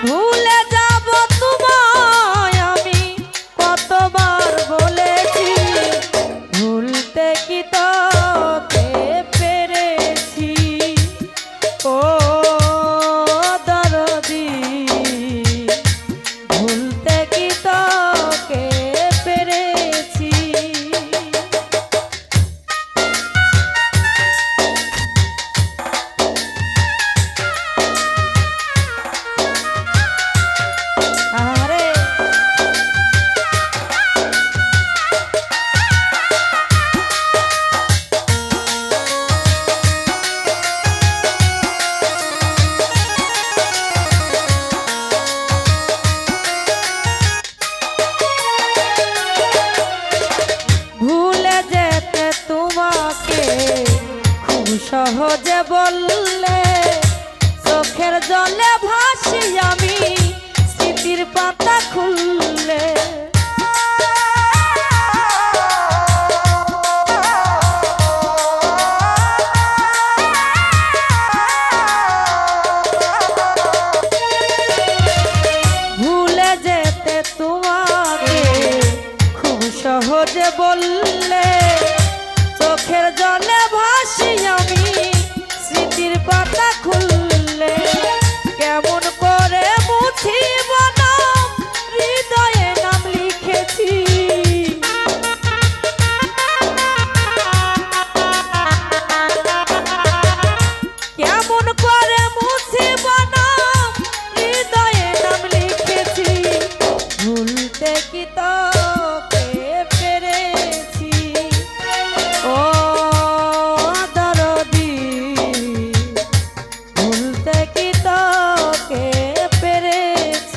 ভুলে যাব তোমায় আমি কতবার বলেছি, ভুলতে কি তোকে পেরেছি ও দরদি, ভুলতে কি তোকে পেরেছি। ভুলে যেতে তোমাকে খুব সহজে বললে, চোখের জলে ভাসি আমি স্মৃতির পাতা খুললে। ভুলে যেতে তোমাকে খুব সহজে বললে, চোখের জলে ভাসি আমি স্মৃতির পাতা খুললে। কেমন করে মুছিব নাম, হৃদয়ে নাম লিখেছি। কেমন করে মুছিব নাম, হৃদয়ে নাম লিখেছি। ভুলতে কি তোকে পেরেছি ও দরদি, ভুলতে কি তোকে পেরেছি।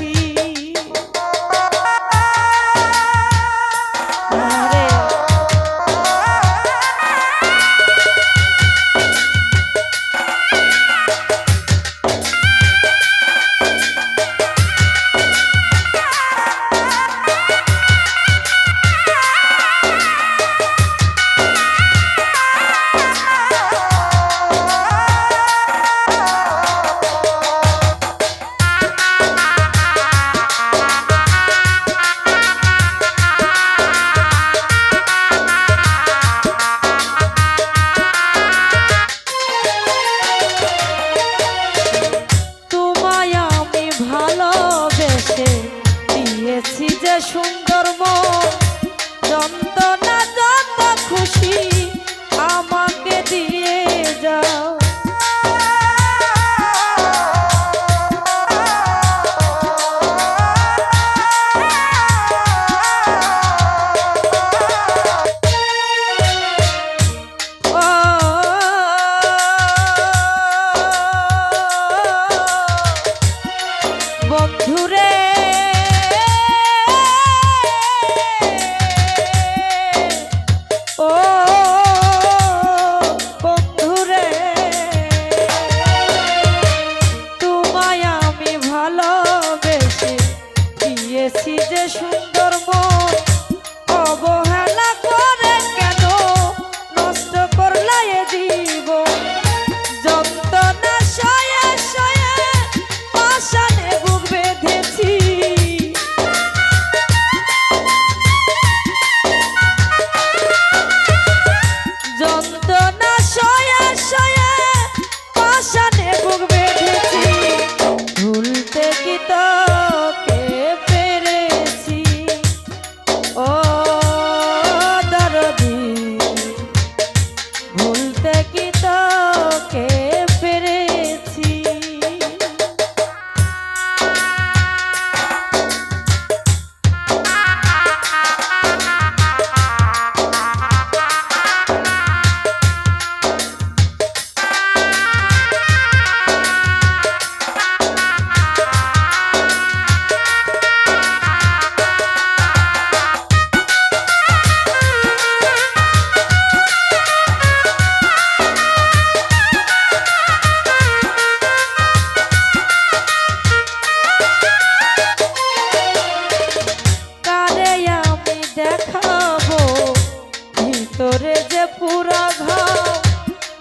ভিতরে যে পুরা ঘাও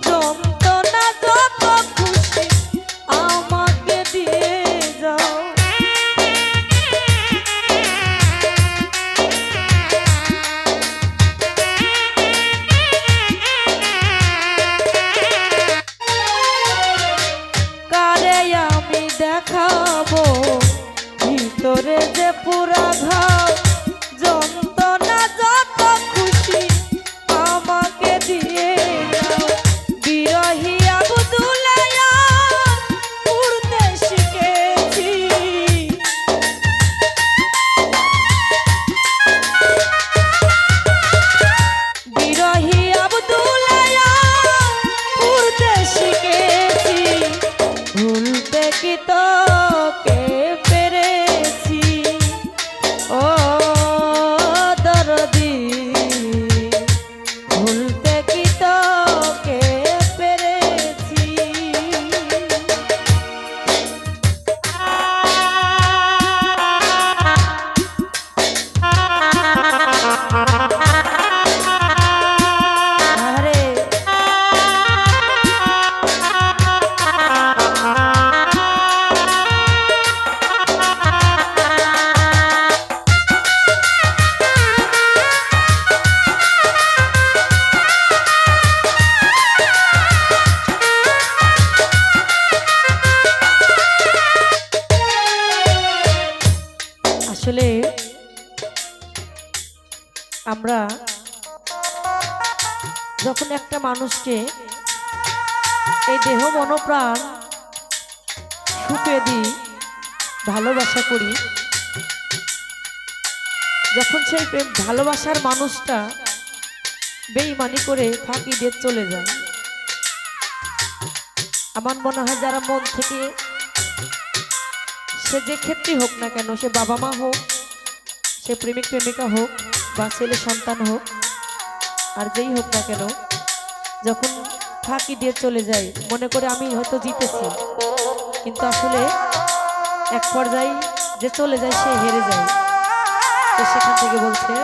যন্ত্রণা যত খুশি আমাকে দিয়ে যাও। কারে আমি দেখাবো ভিতরে যে পুরা ঘাও যন্ত্রণা যত খুশি আমাকে দিয়ে যাও। বিরহী আবুদুলায়া উড়তে শিখেছি, বিরহী আবুদুলায়া উড়তে শিখেছি, ভুলতে কি তোকে পেরেছি ও দরদি, ভুলতে কি তোকে পেরেছি। আরে আসলে আমরা যখন একটা মানুষকে এই দেহ মনোপ্রাণ সুখে দিই, ভালোবাসা করি, যখন সেই ভালোবাসার মানুষটা বেঈমানি করে ফাঁকি দিয়ে চলে যায়, আমার মনে হয় যারা মন থেকে সে যে ক্ষেত্রে হোক না কেন, সে বাবা মা হোক, সে প্রেমিক প্রেমিকা হোক, বা ছেলে সন্তান হোক, আর যেই হোক না কেন, যখন ফাঁকি দিয়ে চলে যায় মনে করে আমি হয়তো জিতেছি, কিন্তু আসলে এক পর্যায়ে যে চলে যায় সে হেরে যায়। তো সেখান থেকে বলছে